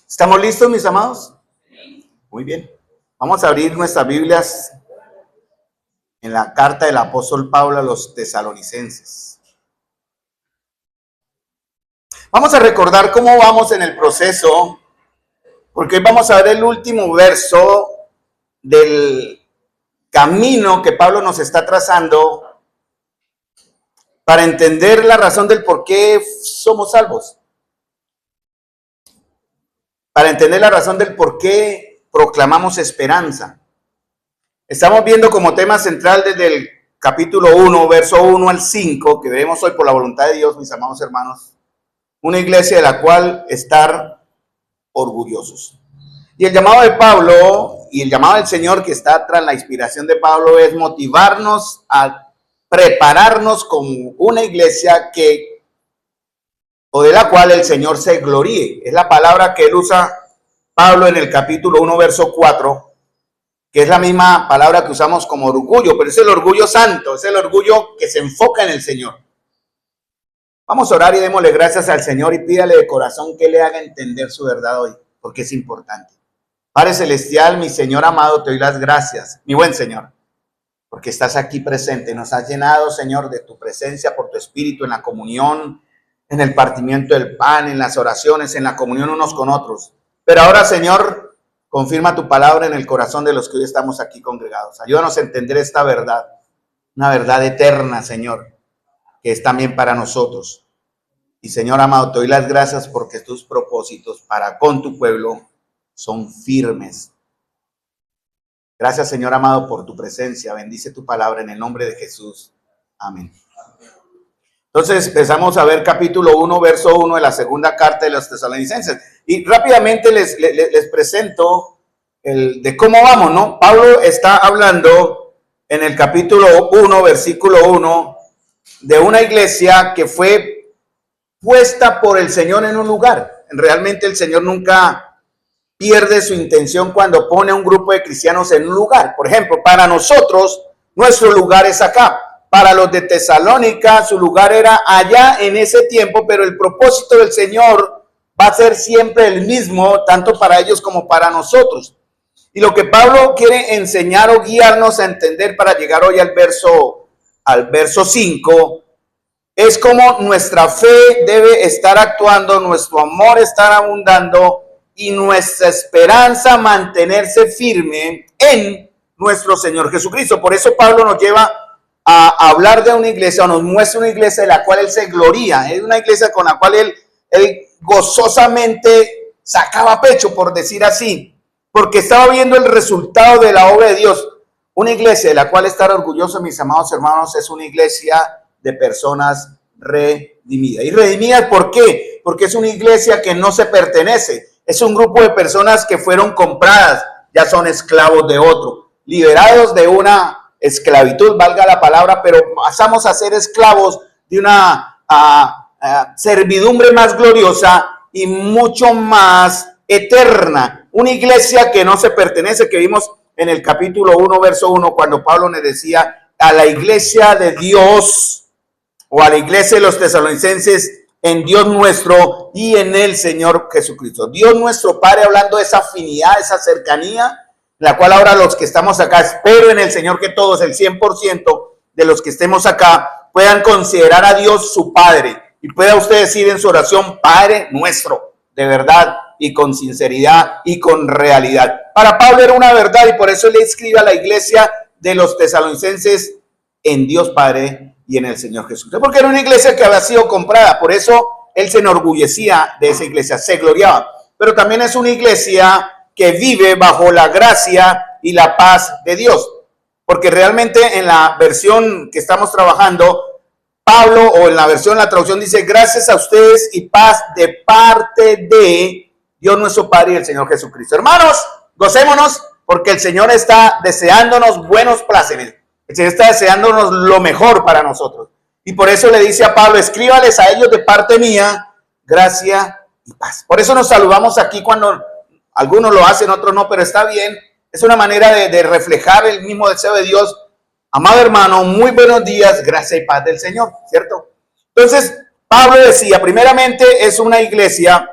¿Estamos listos, mis amados? Muy bien. Vamos a abrir nuestras Biblias en la carta del apóstol Pablo a los tesalonicenses. Vamos a recordar cómo vamos en el proceso, porque hoy vamos a ver el último verso del camino que Pablo nos está trazando para entender la razón del por qué somos salvos. Para entender la razón del por qué proclamamos esperanza. Estamos viendo como tema central desde el capítulo 1, verso 1 al 5, que veremos hoy por la voluntad de Dios, mis amados hermanos, una iglesia de la cual estar orgullosos. Y el llamado de Pablo y el llamado del Señor que está tras la inspiración de Pablo es motivarnos a prepararnos como una iglesia o de la cual el Señor se gloríe. Es la palabra que él usa Pablo en el capítulo 1, verso 4, que es la misma palabra que usamos como orgullo, pero es el orgullo santo, es el orgullo que se enfoca en el Señor. Vamos a orar y démosle gracias al Señor y pídale de corazón que le haga entender su verdad hoy, porque es importante. Padre Celestial, mi Señor amado, te doy las gracias, mi buen Señor, porque estás aquí presente. Nos has llenado, Señor, de tu presencia por tu Espíritu en la comunión, en el partimiento del pan, en las oraciones, en la comunión unos con otros. Pero ahora, Señor, confirma tu palabra en el corazón de los que hoy estamos aquí congregados. Ayúdanos a entender esta verdad, una verdad eterna, Señor, que es también para nosotros. Y, Señor amado, te doy las gracias porque tus propósitos para con tu pueblo son firmes. Gracias, Señor amado, por tu presencia. Bendice tu palabra en el nombre de Jesús. Amén. Entonces empezamos a ver capítulo 1, verso 1 de la segunda carta de los tesalonicenses. Y rápidamente les presento de cómo vamos, ¿no? Pablo está hablando en el capítulo 1, versículo 1, de una iglesia que fue puesta por el Señor en un lugar. Realmente el Señor nunca pierde su intención cuando pone a un grupo de cristianos en un lugar. Por ejemplo, para nosotros, nuestro lugar es acá. Para los de Tesalónica, su lugar era allá en ese tiempo, pero el propósito del Señor va a ser siempre el mismo, tanto para ellos como para nosotros. Y lo que Pablo quiere enseñar o guiarnos a entender para llegar hoy al verso 5, es como nuestra fe debe estar actuando, nuestro amor estar abundando y nuestra esperanza mantenerse firme en nuestro Señor Jesucristo. Por eso Pablo nos lleva a hablar de una iglesia, o nos muestra una iglesia de la cual él se gloría. Es una iglesia con la cual él gozosamente sacaba pecho, por decir así, porque estaba viendo el resultado de la obra de Dios. Una iglesia de la cual estar orgulloso, mis amados hermanos, es una iglesia de personas redimidas. ¿Y redimidas por qué? Porque es una iglesia que no se pertenece. Es un grupo de personas que fueron compradas, ya son esclavos de otro, liberados de una esclavitud, valga la palabra, pero pasamos a ser esclavos de una servidumbre más gloriosa y mucho más eterna. Una iglesia que no se pertenece, que vimos en el capítulo 1, verso 1, cuando Pablo le decía a la iglesia de Dios o a la iglesia de los tesalonicenses, en Dios nuestro y en el Señor Jesucristo. Dios nuestro Padre, hablando de esa afinidad, esa cercanía, la cual ahora los que estamos acá, espero en el Señor que todos, el 100% de los que estemos acá, puedan considerar a Dios su Padre. Y pueda usted decir en su oración, Padre nuestro, de verdad y con sinceridad y con realidad. Para Pablo era una verdad y por eso le escribe a la iglesia de los tesalonicenses en Dios Padre y en el Señor Jesucristo. Porque era una iglesia que había sido comprada, por eso él se enorgullecía de esa iglesia, se gloriaba. Pero también es una iglesia que vive bajo la gracia y la paz de Dios. Porque realmente en la versión que estamos trabajando, Pablo, o en la versión, la traducción dice, gracias a ustedes y paz de parte de Dios nuestro Padre y el Señor Jesucristo. Hermanos, gocémonos porque el Señor está deseándonos buenos plácemes. El Señor está deseándonos lo mejor para nosotros. Y por eso le dice a Pablo, escríbales a ellos de parte mía, gracia y paz. Por eso nos saludamos aquí cuando algunos lo hacen, otros no, pero está bien. Es una manera de reflejar el mismo deseo de Dios. Amado hermano, muy buenos días, gracia y paz del Señor, ¿cierto? Entonces, Pablo decía, primeramente es una iglesia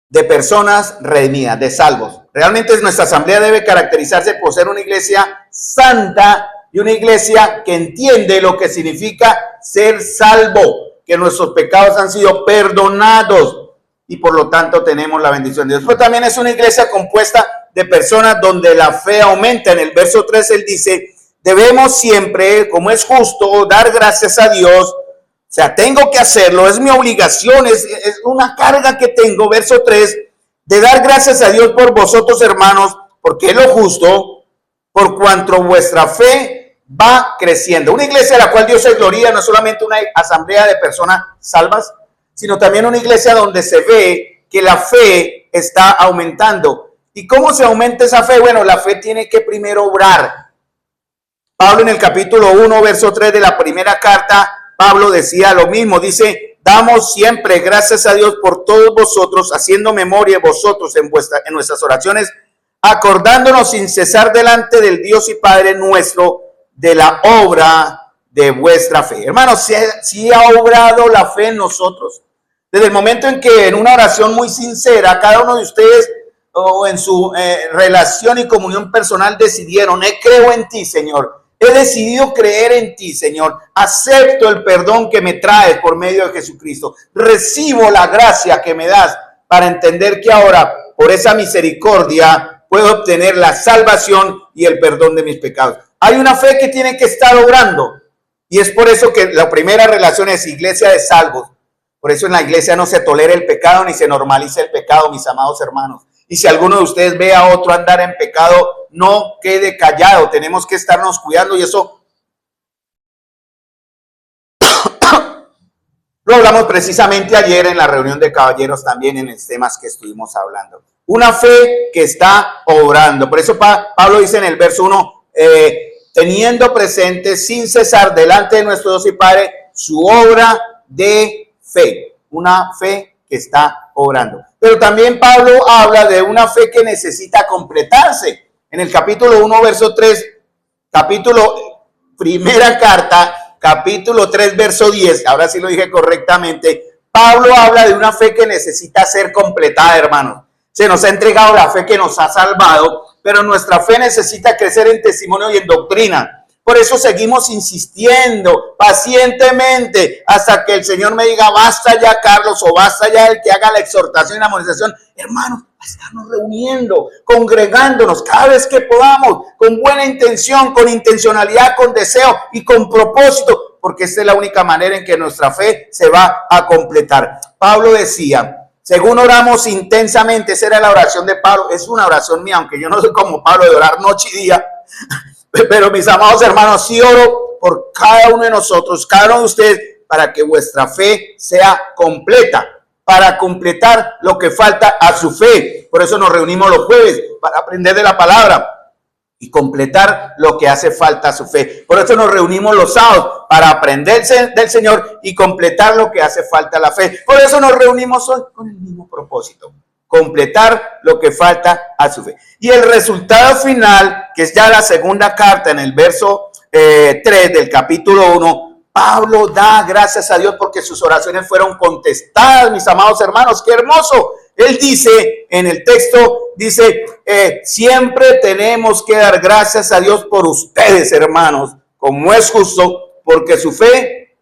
de personas redimidas, de salvos. Realmente nuestra asamblea debe caracterizarse por ser una iglesia santa y una iglesia que entiende lo que significa ser salvo, que nuestros pecados han sido perdonados y por lo tanto tenemos la bendición de Dios. Pero también es una iglesia compuesta de personas donde la fe aumenta. En el verso 3 él dice, debemos siempre, como es justo, dar gracias a Dios. O sea, tengo que hacerlo, es mi obligación, es una carga que tengo, verso 3, de dar gracias a Dios por vosotros, hermanos, porque es lo justo, por cuanto vuestra fe va creciendo. Una iglesia a la cual Dios se gloria, no solamente una asamblea de personas salvas, sino también una iglesia donde se ve que la fe está aumentando. ¿Y cómo se aumenta esa fe? Bueno, la fe tiene que primero obrar. Pablo en el capítulo 1, verso 3 de la primera carta, Pablo decía lo mismo, dice, damos siempre gracias a Dios por todos vosotros, haciendo memoria de vosotros en nuestras oraciones, acordándonos sin cesar delante del Dios y Padre nuestro de la obra de vuestra fe. Hermanos, si ha obrado la fe en nosotros. Desde el momento en que en una oración muy sincera, cada uno de ustedes o en su relación y comunión personal decidieron, creo en ti, Señor. He decidido creer en ti, Señor. Acepto el perdón que me traes por medio de Jesucristo. Recibo la gracia que me das para entender que ahora, por esa misericordia, puedo obtener la salvación y el perdón de mis pecados. Hay una fe que tiene que estar obrando. Y es por eso que la primera relación es iglesia de salvos. Por eso en la iglesia no se tolera el pecado ni se normaliza el pecado, mis amados hermanos. Y si alguno de ustedes ve a otro andar en pecado, no quede callado. Tenemos que estarnos cuidando y eso lo hablamos precisamente ayer en la reunión de caballeros también en los temas que estuvimos hablando. Una fe que está obrando. Por eso Pablo dice en el verso 1, teniendo presente sin cesar delante de nuestro Dios y Padre su obra de fe. Una fe que está obrando. Pero también Pablo habla de una fe que necesita completarse. En el capítulo 1, verso 3, primera carta, capítulo 3, verso 10, ahora sí lo dije correctamente, Pablo habla de una fe que necesita ser completada, hermanos. Se nos ha entregado la fe que nos ha salvado, pero nuestra fe necesita crecer en testimonio y en doctrina. Por eso seguimos insistiendo pacientemente hasta que el Señor me diga, basta ya, Carlos, o basta ya el que haga la exhortación y la amonestación. Hermanos, a estarnos reuniendo, congregándonos cada vez que podamos, con buena intención, con intencionalidad, con deseo y con propósito, porque esta es la única manera en que nuestra fe se va a completar. Pablo decía, según oramos intensamente, esa era la oración de Pablo, es una oración mía, aunque yo no soy como Pablo de orar noche y día. Pero mis amados hermanos, sí oro por cada uno de nosotros, cada uno de ustedes, para que vuestra fe sea completa, para completar lo que falta a su fe. Por eso nos reunimos los jueves, para aprender de la palabra y completar lo que hace falta a su fe. Por eso nos reunimos los sábados, para aprender del Señor y completar lo que hace falta a la fe. Por eso nos reunimos hoy con el mismo propósito. Completar lo que falta a su fe. Y el resultado final, que es ya la segunda carta en el verso 3 del capítulo 1, Pablo da gracias a Dios porque sus oraciones fueron contestadas, mis amados hermanos. ¡Qué hermoso! Él dice, en el texto, dice, siempre tenemos que dar gracias a Dios por ustedes, hermanos, como es justo, porque su fe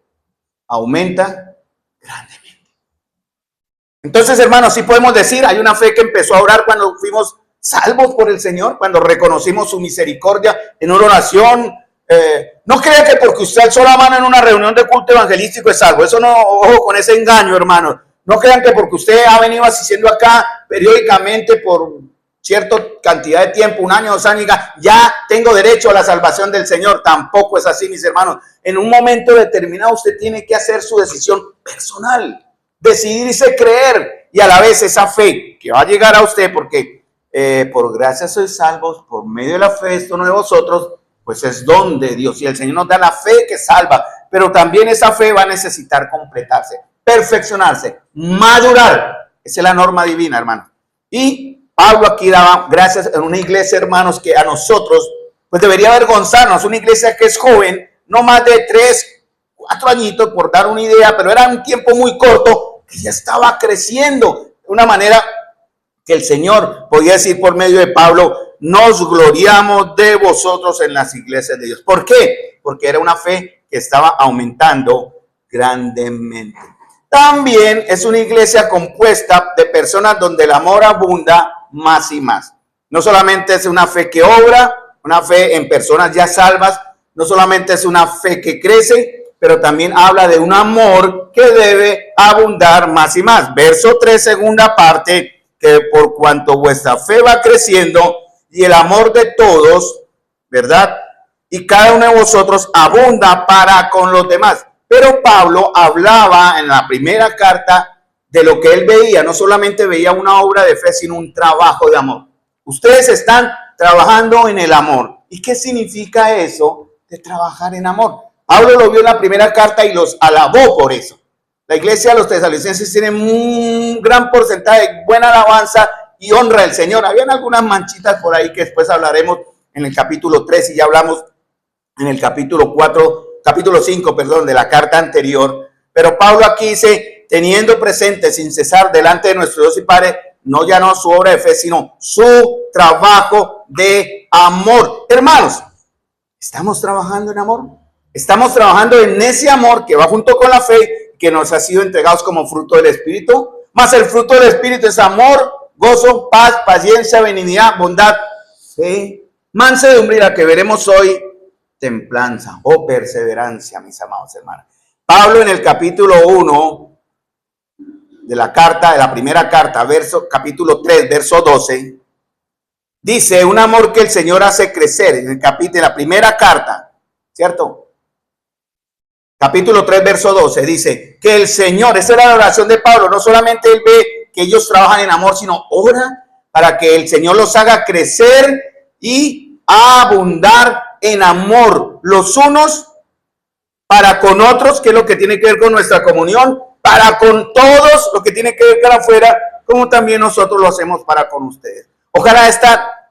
aumenta grandemente. Entonces, hermanos, sí podemos decir, hay una fe que empezó a orar cuando fuimos salvos por el Señor, cuando reconocimos su misericordia en una oración. No crea que porque usted alzó la mano en una reunión de culto evangelístico es salvo. Eso no, ojo con ese engaño, hermanos. No crean que porque usted ha venido asistiendo acá periódicamente por cierta cantidad de tiempo, 1 año, 2 años, ya tengo derecho a la salvación del Señor. Tampoco es así, mis hermanos. En un momento determinado usted tiene que hacer su decisión personal. Decidirse creer y a la vez esa fe que va a llegar a usted porque por gracia sois salvos por medio de la fe, esto no de vosotros, pues es don de Dios y el Señor nos da la fe que salva, pero también esa fe va a necesitar completarse, perfeccionarse, madurar. Esa es la norma divina, hermano. Y Pablo aquí daba gracias en una iglesia, hermanos, que a nosotros pues debería avergonzarnos, una iglesia que es joven, no más de 3, 4 añitos, por dar una idea, pero era un tiempo muy corto, que ya estaba creciendo de una manera que el Señor podía decir por medio de Pablo, nos gloriamos de vosotros en las iglesias de Dios. ¿Por qué? Porque era una fe que estaba aumentando grandemente. También es una iglesia compuesta de personas donde el amor abunda más y más. No solamente es una fe que obra, una fe en personas ya salvas, no solamente es una fe que crece, pero también habla de un amor que debe abundar más y más. Verso 3, segunda parte, que por cuanto vuestra fe va creciendo y el amor de todos, ¿verdad? Y cada uno de vosotros abunda para con los demás. Pero Pablo hablaba en la primera carta de lo que él veía. No solamente veía una obra de fe, sino un trabajo de amor. Ustedes están trabajando en el amor. ¿Y qué significa eso de trabajar en amor? Pablo lo vio en la primera carta y los alabó por eso. La iglesia de los tesalonicenses tiene un gran porcentaje de buena alabanza y honra al Señor. Habían algunas manchitas por ahí que después hablaremos en el capítulo 3 y ya hablamos en el capítulo 5, de la carta anterior. Pero Pablo aquí dice, teniendo presente sin cesar delante de nuestro Dios y Padre, no ya no su obra de fe, sino su trabajo de amor. Hermanos, ¿estamos trabajando en amor? Estamos trabajando en ese amor que va junto con la fe, que nos ha sido entregados como fruto del Espíritu. Más el fruto del Espíritu es amor, gozo, paz, paciencia, benignidad, bondad, fe, mansedumbre, la que veremos hoy, templanza o perseverancia, mis amados hermanos. Pablo en el capítulo 1 de la carta, de la primera carta, capítulo 3, verso 12, dice, un amor que el Señor hace crecer, en el capítulo, de la primera carta, ¿cierto? Capítulo 3, verso 12, dice que el Señor, esa era la oración de Pablo, no solamente él ve que ellos trabajan en amor, sino ora para que el Señor los haga crecer y abundar en amor los unos para con otros, que es lo que tiene que ver con nuestra comunión, para con todos, lo que tiene que ver con afuera, como también nosotros lo hacemos para con ustedes. Ojalá esta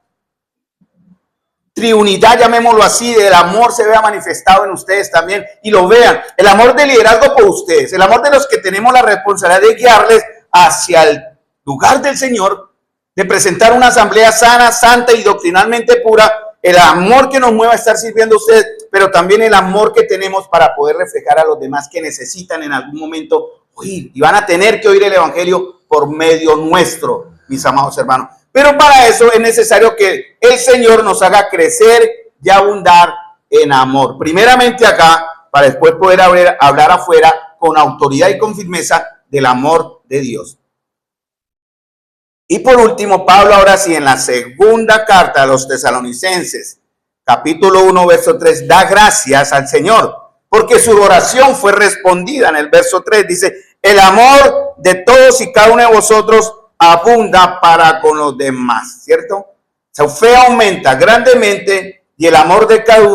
triunidad, llamémoslo así, del amor se vea manifestado en ustedes también y lo vean. El amor de liderazgo por ustedes, el amor de los que tenemos la responsabilidad de guiarles hacia el lugar del Señor, de presentar una asamblea sana, santa y doctrinalmente pura, el amor que nos mueva a estar sirviendo a ustedes, pero también el amor que tenemos para poder reflejar a los demás que necesitan en algún momento oír y van a tener que oír el evangelio por medio nuestro, mis amados hermanos. Pero para eso es necesario que el Señor nos haga crecer y abundar en amor. Primeramente acá, para después poder hablar afuera con autoridad y con firmeza del amor de Dios. Y por último, Pablo ahora sí en la segunda carta a los tesalonicenses, capítulo 1, verso 3, da gracias al Señor, porque su oración fue respondida. En el verso 3 dice, el amor de todos y cada uno de vosotros abunda para con los demás, ¿cierto? Su fe aumenta grandemente y el amor de cada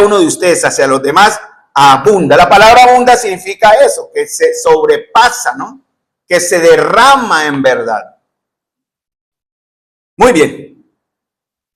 uno de ustedes hacia los demás abunda. La palabra abunda significa eso, que se sobrepasa, ¿no? Que se derrama en verdad. Muy bien.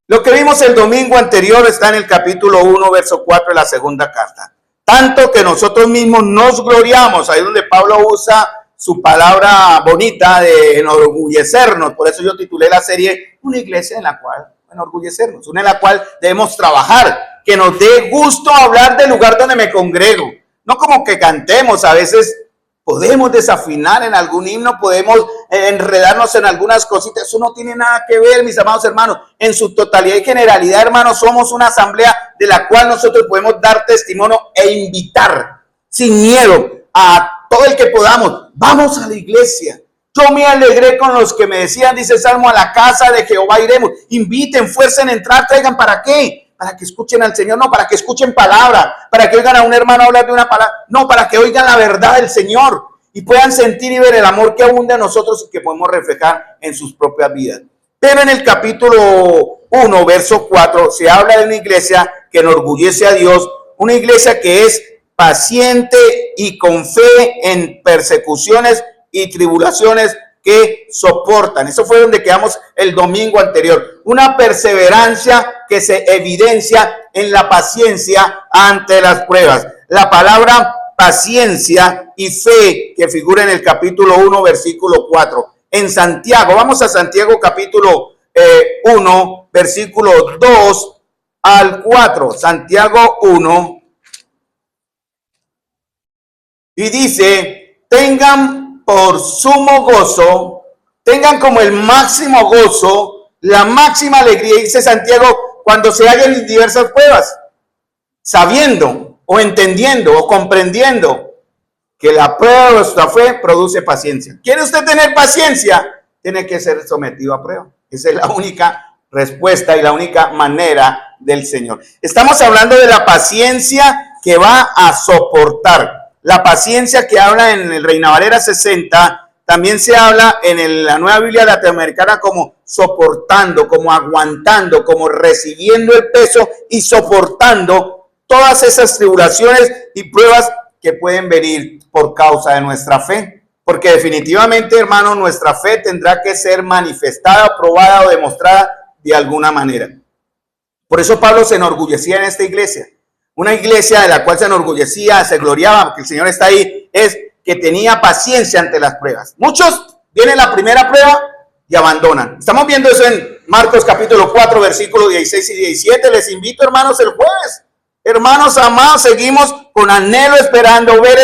Lo que vimos el domingo anterior está en el capítulo 1, verso 4 de la segunda carta. Tanto que nosotros mismos nos gloriamos, ahí donde Pablo usa su palabra bonita de enorgullecernos. Por eso yo titulé la serie Una iglesia en la cual enorgullecernos, una en la cual debemos trabajar, que nos dé gusto hablar del lugar donde me congrego. No como que cantemos, a veces podemos desafinar en algún himno, podemos enredarnos en algunas cositas. Eso no tiene nada que ver, mis amados hermanos. En su totalidad y generalidad, hermanos, somos una asamblea de la cual nosotros podemos dar testimonio e invitar sin miedo a todo el que podamos. Vamos a la iglesia. Yo me alegré con los que me decían, dice Salmo, a la casa de Jehová iremos. Inviten, fuercen a entrar, traigan. ¿Para qué? Para que escuchen al Señor, no, para que escuchen palabra, para que oigan a un hermano hablar de una palabra, no, para que oigan la verdad del Señor y puedan sentir y ver el amor que abunda en nosotros y que podemos reflejar en sus propias vidas. Pero en el capítulo 1, verso 4, se habla de una iglesia que enorgullece a Dios, una iglesia que es paciente y con fe en persecuciones y tribulaciones que soportan. Eso fue donde quedamos el domingo anterior. Una perseverancia que se evidencia en la paciencia ante las pruebas. La palabra paciencia y fe que figura en el capítulo 1, versículo 4. en Santiago. Vamos a Santiago capítulo 1, versículo 2 al 4. Santiago 1. Y dice, tengan por sumo gozo, tengan como el máximo gozo, la máxima alegría, dice Santiago, cuando se hallen en diversas pruebas, sabiendo o entendiendo o comprendiendo que la prueba de vuestra fe produce paciencia. ¿Quiere usted tener paciencia? Tiene que ser sometido a prueba. Esa es la única respuesta y la única manera del Señor. Estamos hablando de la paciencia que va a soportar. La paciencia que habla en el Reina Valera 60, también se habla en la Nueva Biblia Latinoamericana como soportando, como aguantando, como recibiendo el peso y soportando todas esas tribulaciones y pruebas que pueden venir por causa de nuestra fe. Porque definitivamente, hermano, nuestra fe tendrá que ser manifestada, probada o demostrada de alguna manera. Por eso Pablo se enorgullecía en esta iglesia. Una iglesia de la cual se enorgullecía, se gloriaba, porque el Señor está ahí, es que tenía paciencia ante las pruebas. Muchos vienen la primera prueba y abandonan. Estamos viendo eso en Marcos capítulo 4, versículos 16 y 17. Les invito, hermanos, el jueves. Hermanos amados, seguimos con anhelo esperando ver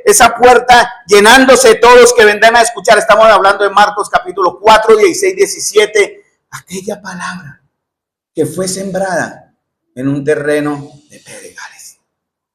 esa puerta llenándose todos que vendrán a escuchar. Estamos hablando de Marcos capítulo 4, 16, 17. Aquella palabra que fue sembrada en un terreno de pedregales.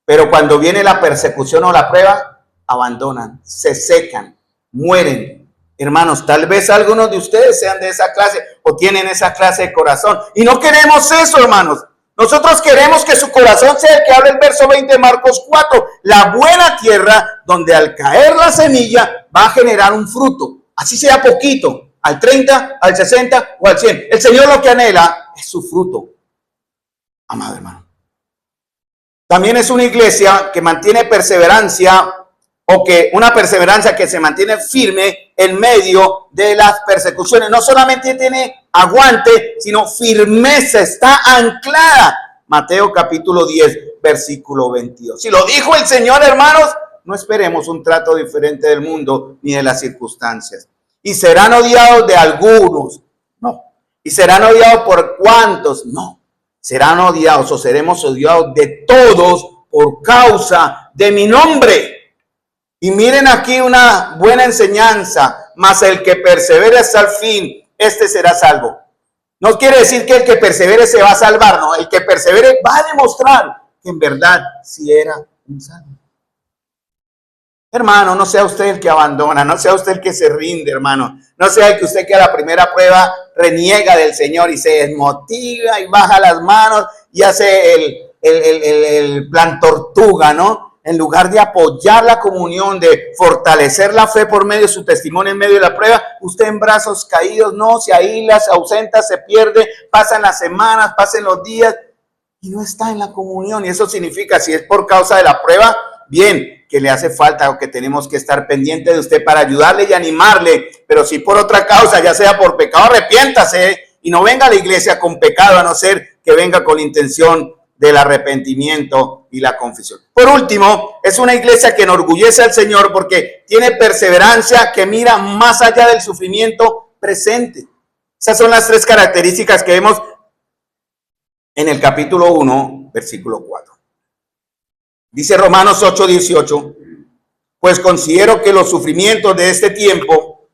Pero cuando viene la persecución o la prueba, abandonan, se secan, mueren. Hermanos, tal vez algunos de ustedes sean de esa clase o tienen esa clase de corazón. Y no queremos eso, hermanos. Nosotros queremos que su corazón sea el que habla el verso 20 de Marcos 4. La buena tierra donde al caer la semilla va a generar un fruto. Así sea poquito, al 30, al 60 o al 100. El Señor lo que anhela es su fruto. Amado hermano. También es una iglesia que mantiene perseverancia o que una perseverancia que se mantiene firme en medio de las persecuciones. No solamente tiene aguante, sino firmeza, está anclada. Mateo capítulo 10, versículo 22. Si lo dijo el Señor, hermanos, no esperemos un trato diferente del mundo ni de las circunstancias. Y serán odiados de algunos, no. Y serán odiados por cuantos, no. Serán odiados o seremos odiados de todos por causa de mi nombre. Y miren aquí una buena enseñanza, mas el que persevere hasta el fin, este será salvo. No quiere decir que el que persevere se va a salvar, no, el que persevere va a demostrar que en verdad sí era un salvo. Hermano, no sea usted el que abandona, no sea usted el que se rinde, hermano. No sea el que usted que a la primera prueba reniega del Señor y se desmotiva y baja las manos y hace el plan tortuga, ¿no? En lugar de apoyar la comunión, de fortalecer la fe por medio de su testimonio en medio de la prueba, usted en brazos caídos, no, se aísla, se ausenta, se pierde, pasan las semanas, pasan los días y no está en la comunión. Y eso significa, si es por causa de la prueba, bien, que le hace falta o que tenemos que estar pendiente de usted para ayudarle y animarle, pero si por otra causa, ya sea por pecado, arrepiéntase y no venga a la iglesia con pecado, a no ser que venga con intención del arrepentimiento y la confesión. Por último, es una iglesia que enorgullece al Señor porque tiene perseverancia que mira más allá del sufrimiento presente. Esas son las tres características que vemos en el capítulo 1, versículo 4. Dice Romanos 8, 18, pues considero que los sufrimientos de este tiempo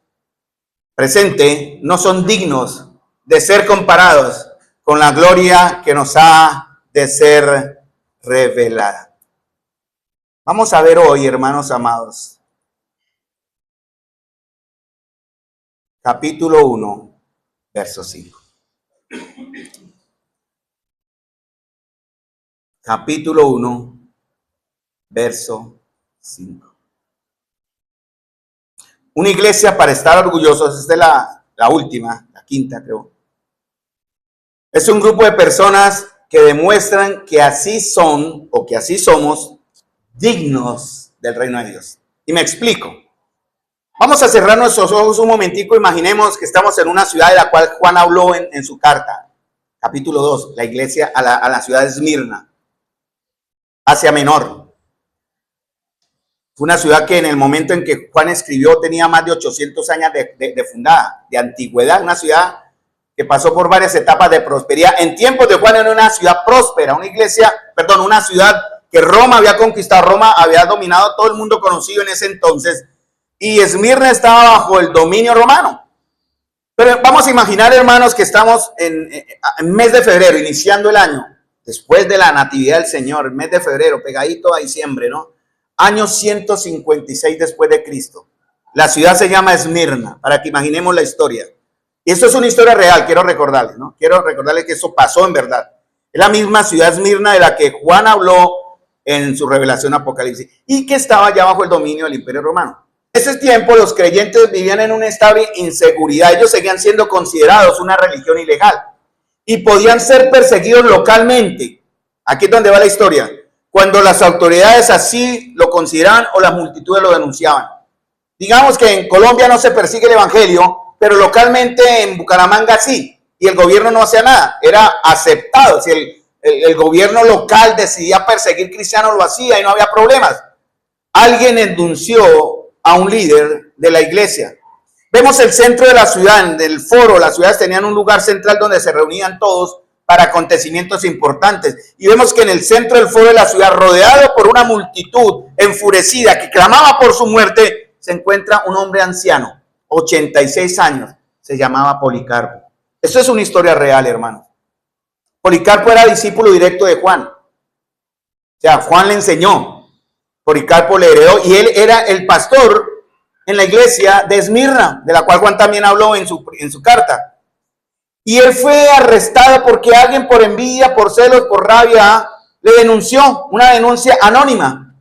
presente no son dignos de ser comparados con la gloria que nos ha de ser revelada. Vamos a ver hoy, hermanos amados, capítulo 1, verso 5. Capítulo 1, verso 5. Una iglesia para estar orgullosos, esta es la última, la quinta creo. Es un grupo de personas que demuestran que así son o que así somos dignos del reino de Dios. Y me explico. Vamos a cerrar nuestros ojos un momentico. Imaginemos que estamos en una ciudad de la cual Juan habló en su carta. Capítulo 2, la iglesia a la ciudad de Esmirna, Asia Menor. Fue una ciudad que en el momento en que Juan escribió tenía más de 800 años de fundada, de antigüedad, una ciudad que pasó por varias etapas de prosperidad. En tiempos de Juan era una ciudad próspera, una ciudad que Roma había conquistado, Roma había dominado todo el mundo conocido en ese entonces, y Esmirna estaba bajo el dominio romano. Pero vamos a imaginar, hermanos, que estamos en mes de febrero, iniciando el año, después de la natividad del Señor, el mes de febrero, pegadito a diciembre, ¿no? Año 156 después de Cristo. La ciudad se llama Esmirna, para que imaginemos la historia. Y esto es una historia real, quiero recordarles, ¿no? Quiero recordarles que eso pasó en verdad. Es la misma ciudad Esmirna de la que Juan habló en su revelación Apocalipsis y que estaba ya bajo el dominio del Imperio Romano. En ese tiempo los creyentes vivían en una estable inseguridad. Ellos seguían siendo considerados una religión ilegal y podían ser perseguidos localmente. Aquí es donde va la historia. Cuando las autoridades así lo consideraban o las multitudes lo denunciaban. Digamos que en Colombia no se persigue el evangelio, pero localmente en Bucaramanga sí, y el gobierno no hacía nada, era aceptado. Si el gobierno local decidía perseguir cristianos, lo hacía y no había problemas. Alguien denunció a un líder de la iglesia. Vemos el centro de la ciudad, del foro. Las ciudades tenían un lugar central donde se reunían todos para acontecimientos importantes. Y vemos que en el centro del foro de la ciudad, rodeado por una multitud enfurecida que clamaba por su muerte, se encuentra un hombre anciano, 86 años, se llamaba Policarpo. Esto es una historia real, hermanos. Policarpo era discípulo directo de Juan. O sea, Juan le enseñó, Policarpo le heredó, y él era el pastor en la iglesia de Esmirna, de la cual Juan también habló en su carta. Y él fue arrestado porque alguien, por envidia, por celos, por rabia, le denunció, una denuncia anónima.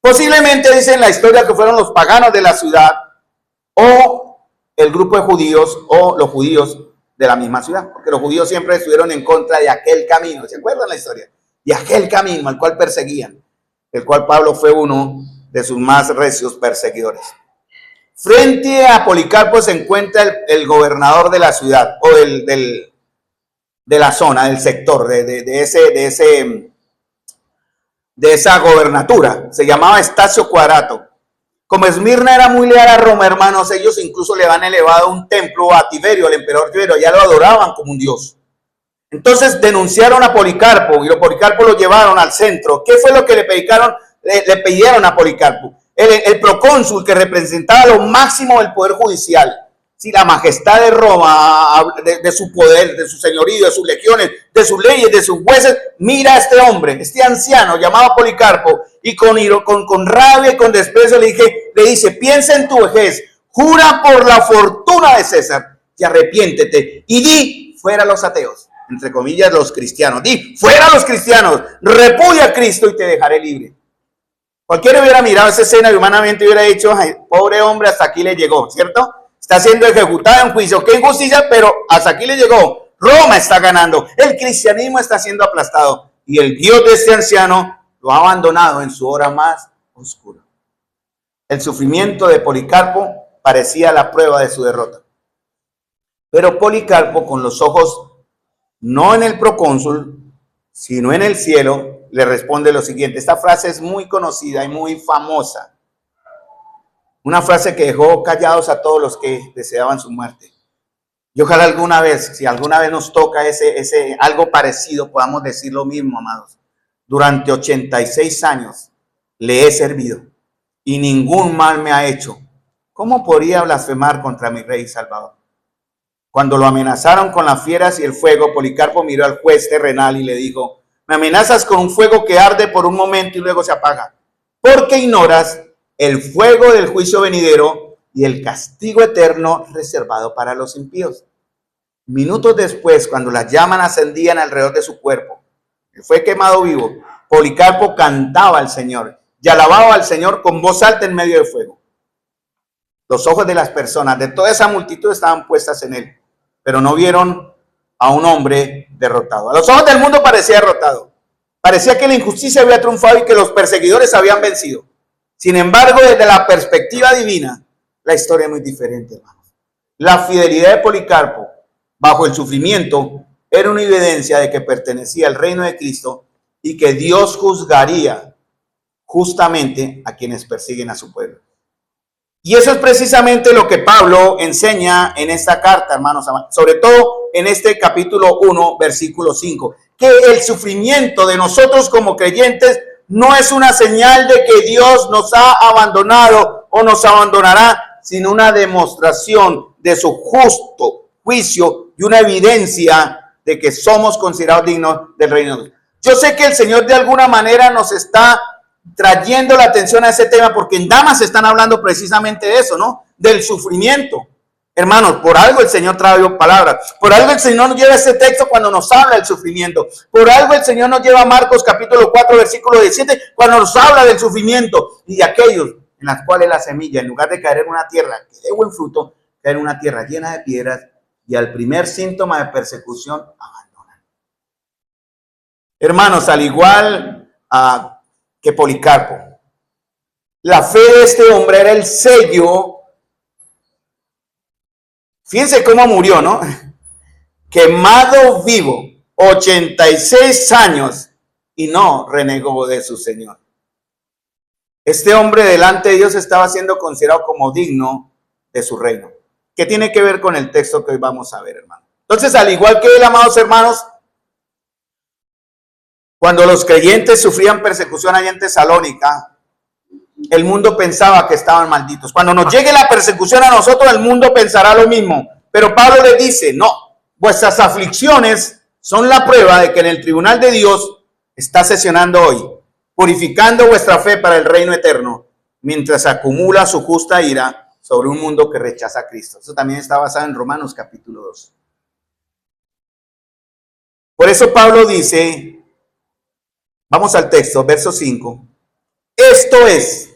Posiblemente dicen la historia que fueron los paganos de la ciudad o el grupo de judíos o los judíos de la misma ciudad, porque los judíos siempre estuvieron en contra de aquel camino. ¿Se acuerdan la historia? De aquel camino al cual perseguían, el cual Pablo fue uno de sus más recios perseguidores. Frente a Policarpo se encuentra el gobernador de la ciudad o de la zona, del sector, de esa gobernatura. Se llamaba Estacio Cuadrato. Como Esmirna era muy leal a Roma, hermanos, ellos incluso le han elevado un templo a Tiberio, el emperador Tiberio, ya lo adoraban como un dios. Entonces denunciaron a Policarpo y Policarpo lo llevaron al centro. ¿Qué fue lo que le pidieron a Policarpo? El procónsul, que representaba lo máximo del poder judicial, si la majestad de Roma, de su poder, de su señorío, de sus legiones, de sus leyes, de sus jueces, mira a este hombre, este anciano llamado Policarpo, y con rabia y con desprecio le dice, piensa en tu vejez, jura por la fortuna de César y arrepiéntete y di fuera los ateos, entre comillas los cristianos, di fuera los cristianos, repudia a Cristo y te dejaré libre. Cualquiera hubiera mirado esa escena y humanamente hubiera dicho, ay, pobre hombre, hasta aquí le llegó, ¿cierto? Está siendo ejecutado en juicio, qué injusticia, pero hasta aquí le llegó. Roma está ganando, el cristianismo está siendo aplastado y el Dios de este anciano lo ha abandonado en su hora más oscura. El sufrimiento de Policarpo parecía la prueba de su derrota. Pero Policarpo, con los ojos no en el procónsul, sino en el cielo, le responde lo siguiente. Esta frase es muy conocida y muy famosa. Una frase que dejó callados a todos los que deseaban su muerte. Y ojalá alguna vez, si alguna vez nos toca algo parecido, podamos decir lo mismo, amados. Durante 86 años le he servido y ningún mal me ha hecho. ¿Cómo podría blasfemar contra mi Rey y Salvador? Cuando lo amenazaron con las fieras y el fuego, Policarpo miró al juez terrenal y le dijo, me amenazas con un fuego que arde por un momento y luego se apaga, porque ignoras el fuego del juicio venidero y el castigo eterno reservado para los impíos. Minutos después, cuando las llamas ascendían alrededor de su cuerpo, él fue quemado vivo, Policarpo cantaba al Señor y alababa al Señor con voz alta en medio del fuego. Los ojos de las personas, de toda esa multitud, estaban puestas en él, pero no vieron a un hombre derrotado. A los ojos del mundo parecía derrotado. Parecía que la injusticia había triunfado y que los perseguidores habían vencido. Sin embargo, desde la perspectiva divina, la historia es muy diferente, hermanos. La fidelidad de Policarpo bajo el sufrimiento era una evidencia de que pertenecía al reino de Cristo y que Dios juzgaría justamente a quienes persiguen a su pueblo. Y eso es precisamente lo que Pablo enseña en esta carta, hermanos, sobre todo en este capítulo 1, versículo 5, que el sufrimiento de nosotros como creyentes no es una señal de que Dios nos ha abandonado o nos abandonará, sino una demostración de su justo juicio y una evidencia de que somos considerados dignos del reino de Dios. Yo sé que el Señor de alguna manera nos está trayendo la atención a ese tema, porque en Damas están hablando precisamente de eso, ¿no? Del sufrimiento. Hermanos, por algo el Señor trae palabras. Por algo el Señor nos lleva este texto cuando nos habla del sufrimiento. Por algo el Señor nos lleva a Marcos capítulo 4, versículo 17, cuando nos habla del sufrimiento y de aquellos en las cuales la semilla, en lugar de caer en una tierra que dé buen fruto, cae en una tierra llena de piedras y al primer síntoma de persecución abandonan. Hermanos, al igual que Policarpo, la fe de este hombre era el sello. Fíjense cómo murió, ¿no? Quemado vivo, 86 años, y no renegó de su Señor. Este hombre delante de Dios estaba siendo considerado como digno de su reino. ¿Qué tiene que ver con el texto que hoy vamos a ver, hermano? Entonces, al igual que él, amados hermanos, cuando los creyentes sufrían persecución allá en Tesalónica, el mundo pensaba que estaban malditos. Cuando nos llegue la persecución a nosotros, el mundo pensará lo mismo. Pero Pablo les dice, no, vuestras aflicciones son la prueba de que en el tribunal de Dios está sesionando hoy, purificando vuestra fe para el reino eterno, mientras acumula su justa ira sobre un mundo que rechaza a Cristo. Eso también está basado en Romanos capítulo 2. Por eso Pablo dice, vamos al texto, verso 5. Esto es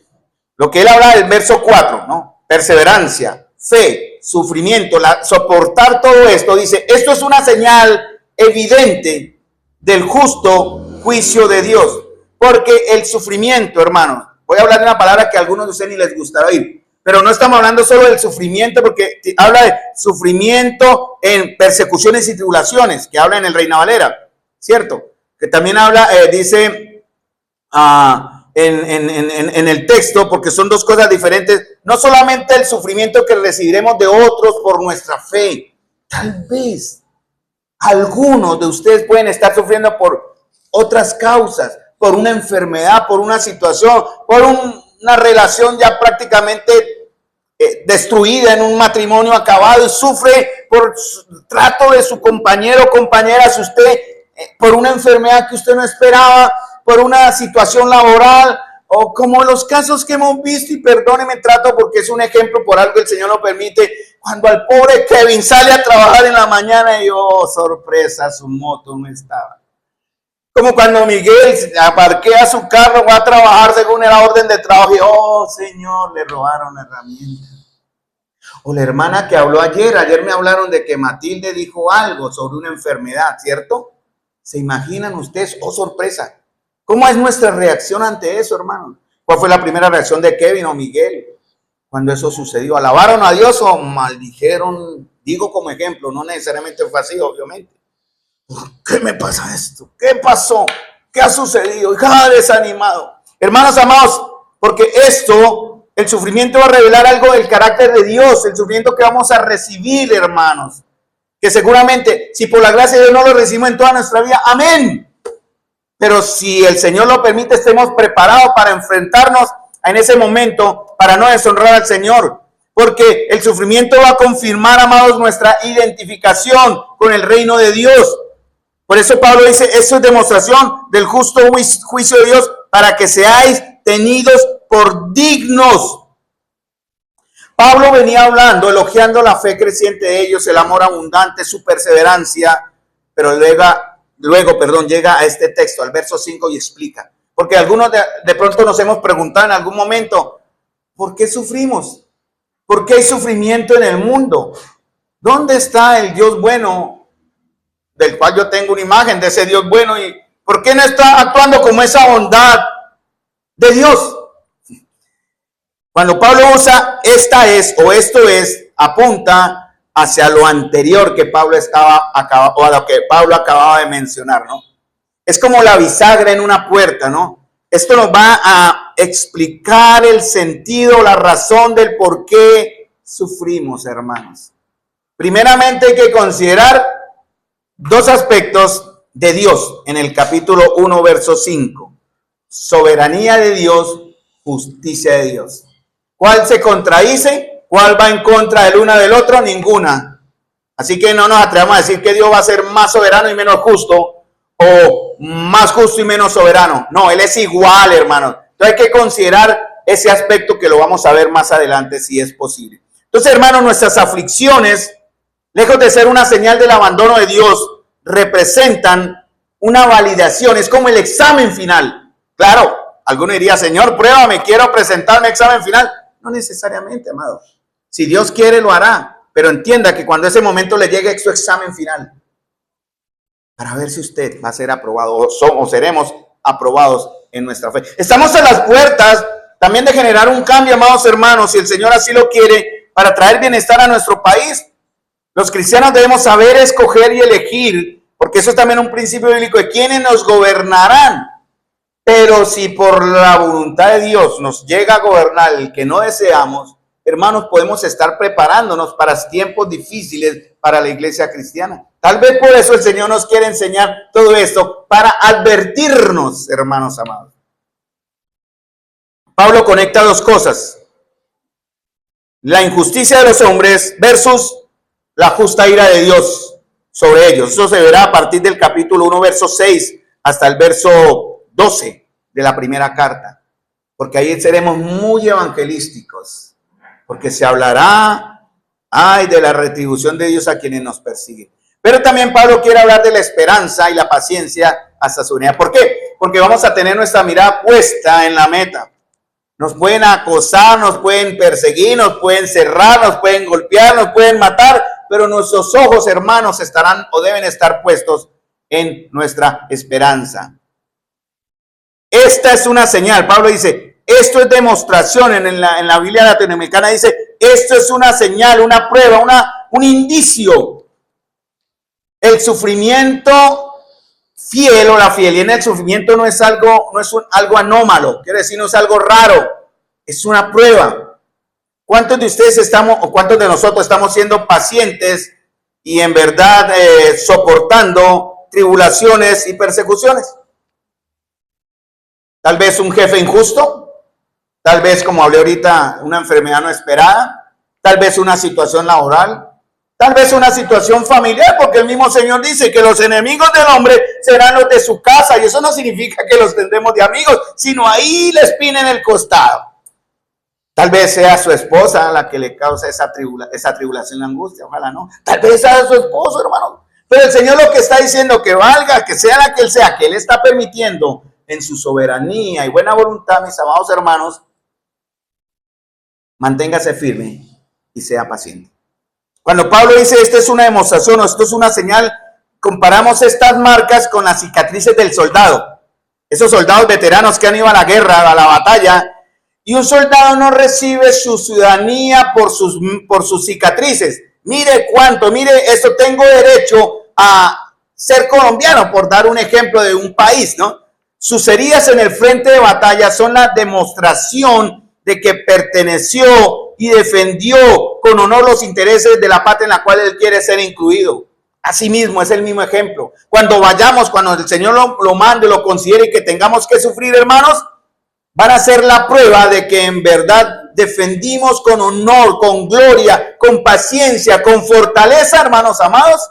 lo que él habla del verso 4, ¿no? Perseverancia, fe, sufrimiento, soportar todo esto. Dice, esto es una señal evidente del justo juicio de Dios. Porque el sufrimiento, hermanos, voy a hablar de una palabra que a algunos de ustedes ni les gustará oír, pero no estamos hablando solo del sufrimiento, porque habla de sufrimiento en persecuciones y tribulaciones, que habla en el Reina Valera, ¿cierto? Que también habla, dice en el texto, porque son dos cosas diferentes, no solamente el sufrimiento que recibiremos de otros por nuestra fe, tal vez algunos de ustedes pueden estar sufriendo por otras causas, por una enfermedad, por una situación, por una relación ya prácticamente destruida, en un matrimonio acabado, y sufre por trato de su compañero o compañera, si usted por una enfermedad que usted no esperaba, por una situación laboral, o como los casos que hemos visto, y perdóneme, trato porque es un ejemplo, por algo el Señor lo permite, cuando al pobre Kevin sale a trabajar en la mañana y oh, sorpresa, su moto no estaba. Como cuando Miguel aparquea su carro, va a trabajar según la orden de trabajo y oh, Señor, le robaron la herramienta. O la hermana que habló ayer me hablaron de que Matilde dijo algo sobre una enfermedad, ¿cierto? ¿Se imaginan ustedes? Oh, sorpresa. ¿Cómo es nuestra reacción ante eso, hermano? ¿Cuál fue la primera reacción de Kevin o Miguel cuando eso sucedió? ¿Alabaron a Dios o maldijeron? Digo como ejemplo, no necesariamente fue así, obviamente. ¿Por qué me pasa esto? ¿Qué pasó? ¿Qué ha sucedido? Ya desanimado. Hermanos amados, porque esto, el sufrimiento va a revelar algo del carácter de Dios, el sufrimiento que vamos a recibir, hermanos. Que seguramente, si por la gracia de Dios no lo recibimos en toda nuestra vida, amén. Pero si el Señor lo permite, estemos preparados para enfrentarnos en ese momento, para no deshonrar al Señor. Porque el sufrimiento va a confirmar, amados, nuestra identificación con el reino de Dios. Por eso Pablo dice, eso es demostración del justo juicio de Dios, para que seáis tenidos por dignos. Pablo venía hablando, elogiando la fe creciente de ellos, el amor abundante, su perseverancia, pero luego, llega a este texto, al verso 5, y explica. Porque algunos de pronto nos hemos preguntado en algún momento, ¿por qué sufrimos? ¿Por qué hay sufrimiento en el mundo? ¿Dónde está el Dios bueno, del cual yo tengo una imagen de ese Dios bueno? ¿Y por qué no está actuando como esa bondad de Dios? Cuando Pablo usa esta es o esto es, apunta hacia lo anterior que Pablo acababa de mencionar, ¿no? Es como la bisagra en una puerta, ¿no? esto nos va a explicar el sentido, la razón del por qué sufrimos, hermanos. Primeramente hay que considerar dos aspectos de Dios en el capítulo 1, verso 5. Soberanía de Dios, justicia de Dios. ¿Cuál se contradice? ¿Cuál va en contra del uno del otro? Ninguna. Así que no nos atrevamos a decir que Dios va a ser más soberano y menos justo, o más justo y menos soberano. No, Él es igual, hermanos. Entonces hay que considerar ese aspecto que lo vamos a ver más adelante si es posible. Entonces, hermanos, nuestras aflicciones, lejos de ser una señal del abandono de Dios, representan una validación. Es como el examen final. Claro, alguno diría, Señor, pruébame, quiero presentarme examen final. No necesariamente, amados. Si Dios quiere, lo hará. Pero entienda que cuando ese momento le llegue su examen final, para ver si usted va a ser aprobado o seremos aprobados en nuestra fe. Estamos a las puertas también de generar un cambio, amados hermanos, si el Señor así lo quiere, para traer bienestar a nuestro país. Los cristianos debemos saber escoger y elegir, porque eso es también un principio bíblico de quienes nos gobernarán. Pero si por la voluntad de Dios nos llega a gobernar el que no deseamos, hermanos, podemos estar preparándonos para tiempos difíciles para la iglesia cristiana. Tal vez por eso el Señor nos quiere enseñar todo esto, para advertirnos, hermanos amados. Pablo conecta dos cosas: la injusticia de los hombres versus la justa ira de Dios sobre ellos. Eso se verá a partir del capítulo 1, verso 6 hasta el verso 12 de la primera carta, porque ahí seremos muy evangelísticos, porque se hablará de la retribución de Dios a quienes nos persiguen. Pero también Pablo quiere hablar de la esperanza y la paciencia hasta su venida. ¿Por qué? Porque vamos a tener nuestra mirada puesta en la meta. Nos pueden acosar, nos pueden perseguir, nos pueden cerrar, nos pueden golpear, nos pueden matar, pero nuestros ojos, hermanos, estarán o deben estar puestos en nuestra esperanza. Esta es una señal. Pablo dice, esto es demostración. En la Biblia latinoamericana dice, esto es una señal, una prueba, un indicio. El sufrimiento fiel o la fidelidad en el sufrimiento no es algo anómalo, quiere decir, no es algo raro, es una prueba. ¿Cuántos de ustedes estamos, o cuántos de nosotros estamos siendo pacientes y en verdad soportando tribulaciones y persecuciones? Tal vez un jefe injusto, tal vez, como hablé ahorita, una enfermedad no esperada, tal vez una situación laboral, tal vez una situación familiar, porque el mismo Señor dice que los enemigos del hombre serán los de su casa, y eso no significa que los tendremos de amigos, sino ahí la espina en el costado. Tal vez sea su esposa la que le causa esa tribulación y angustia, ojalá no. Tal vez sea su esposo, hermano. Pero el Señor lo que está diciendo, que valga, que sea la que Él sea, que Él está permitiendo en su soberanía y buena voluntad, mis amados hermanos, manténgase firme y sea paciente. Cuando Pablo dice esto es una demostración o esto es una señal, comparamos estas marcas con las cicatrices del soldado. Esos soldados veteranos que han ido a la guerra, a la batalla, y un soldado no recibe su ciudadanía por sus cicatrices. Mire esto, tengo derecho a ser colombiano, por dar un ejemplo de un país, ¿no? Sus heridas en el frente de batalla son la demostración de que perteneció y defendió con honor los intereses de la patria en la cual él quiere ser incluido. Asimismo, es el mismo ejemplo. Cuando vayamos, cuando el Señor lo mande, lo considere y que tengamos que sufrir, hermanos, van a ser la prueba de que en verdad defendimos con honor, con gloria, con paciencia, con fortaleza, hermanos amados,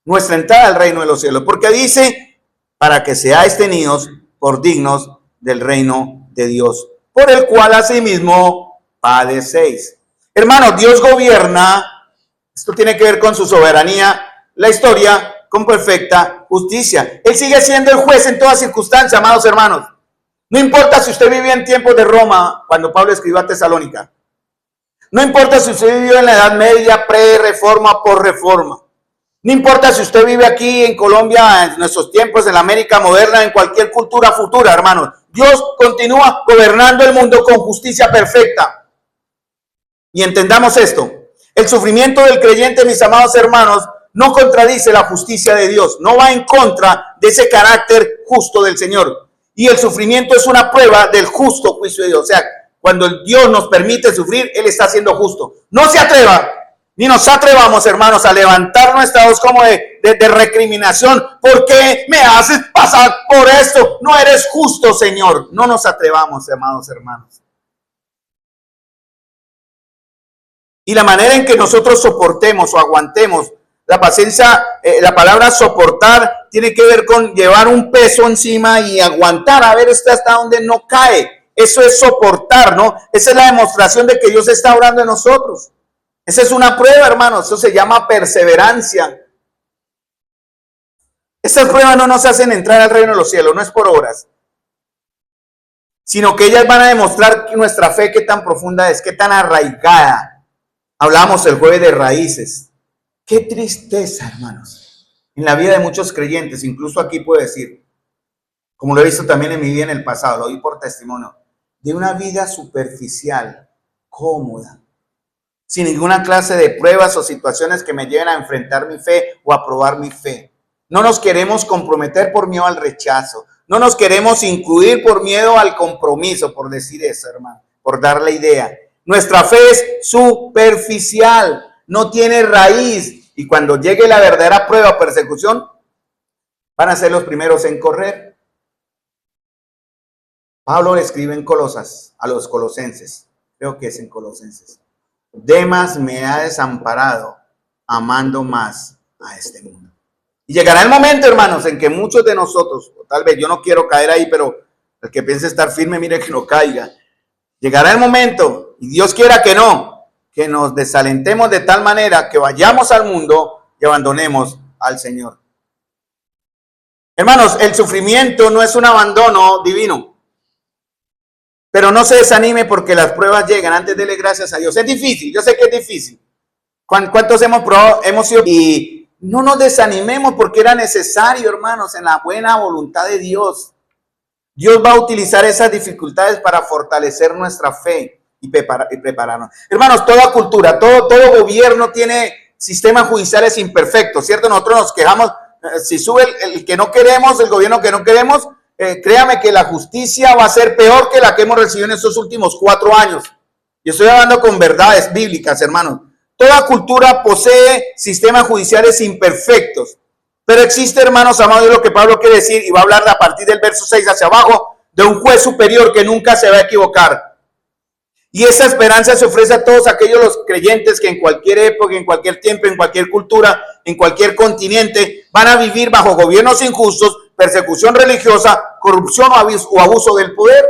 nuestra entrada al reino de los cielos. Porque dice, para que seáis tenidos por dignos del reino de Dios, por el cual asimismo padecéis. Hermanos, Dios gobierna, esto tiene que ver con su soberanía, la historia con perfecta justicia. Él sigue siendo el juez en todas circunstancias, amados hermanos. No importa si usted vivía en tiempos de Roma, cuando Pablo escribió a Tesalónica. No importa si usted vivió en la Edad Media, pre-reforma, por-reforma. No importa si usted vive aquí en Colombia, en nuestros tiempos, en la América moderna, en cualquier cultura futura, hermanos. Dios continúa gobernando el mundo con justicia perfecta. Y entendamos esto. El sufrimiento del creyente, mis amados hermanos, no contradice la justicia de Dios. No va en contra de ese carácter justo del Señor. Y el sufrimiento es una prueba del justo juicio de Dios. O sea, cuando Dios nos permite sufrir, Él está siendo justo. No se atreva, ni nos atrevamos, hermanos, a levantar nuestra voz como de recriminación. ¿Por qué me haces pasar por esto? No eres justo, Señor. No nos atrevamos, hermanos. Y la manera en que nosotros soportemos o aguantemos la paciencia, la palabra soportar tiene que ver con llevar un peso encima y aguantar a ver hasta donde no cae. Eso es soportar, ¿no? Esa es la demostración de que Dios está obrando en nosotros. Esa es una prueba, hermanos. Eso se llama perseverancia. Estas pruebas no nos hacen entrar al reino de los cielos, no es por obras, sino que ellas van a demostrar que nuestra fe qué tan profunda es, qué tan arraigada. Hablamos el jueves de raíces. Qué tristeza, hermanos, en la vida de muchos creyentes, incluso aquí puedo decir, como lo he visto también en mi vida en el pasado, lo vi por testimonio, de una vida superficial, cómoda, sin ninguna clase de pruebas o situaciones que me lleven a enfrentar mi fe o a probar mi fe. No nos queremos comprometer por miedo al rechazo, no nos queremos incluir por miedo al compromiso, por decir eso, hermano, por dar la idea. Nuestra fe es superficial, no tiene raíz, y cuando llegue la verdadera prueba o persecución, van a ser los primeros en correr. Pablo le escribe en Colosas, a los colosenses, creo que es en Colosenses: Demas me ha desamparado, amando más a este mundo. Y llegará el momento, hermanos, en que muchos de nosotros, o tal vez yo no quiero caer ahí, pero el que piense estar firme, mire que no caiga. Llegará el momento, y Dios quiera que no, que nos desalentemos de tal manera que vayamos al mundo y abandonemos al Señor. Hermanos, el sufrimiento no es un abandono divino, pero no se desanime porque las pruebas llegan. Antes dele gracias a Dios. Es difícil, yo sé que es difícil. ¿Cuántos hemos probado, hemos sido? Y no nos desanimemos porque era necesario, hermanos, en la buena voluntad de Dios. Dios va a utilizar esas dificultades para fortalecer nuestra fe y prepararnos. Hermanos, toda cultura, todo gobierno tiene sistemas judiciales imperfectos, ¿cierto? Nosotros nos quejamos, si sube el que no queremos, el gobierno que no queremos, créame que la justicia va a ser peor que la que hemos recibido en estos últimos 4 años. Y estoy hablando con verdades bíblicas, hermanos. Toda cultura posee sistemas judiciales imperfectos. Pero existe, hermanos amados, lo que Pablo quiere decir, y va a hablar a partir del verso 6 hacia abajo, de un juez superior que nunca se va a equivocar. Y esa esperanza se ofrece a todos aquellos los creyentes que en cualquier época, en cualquier tiempo, en cualquier cultura, en cualquier continente, van a vivir bajo gobiernos injustos, persecución religiosa, corrupción o abuso del poder.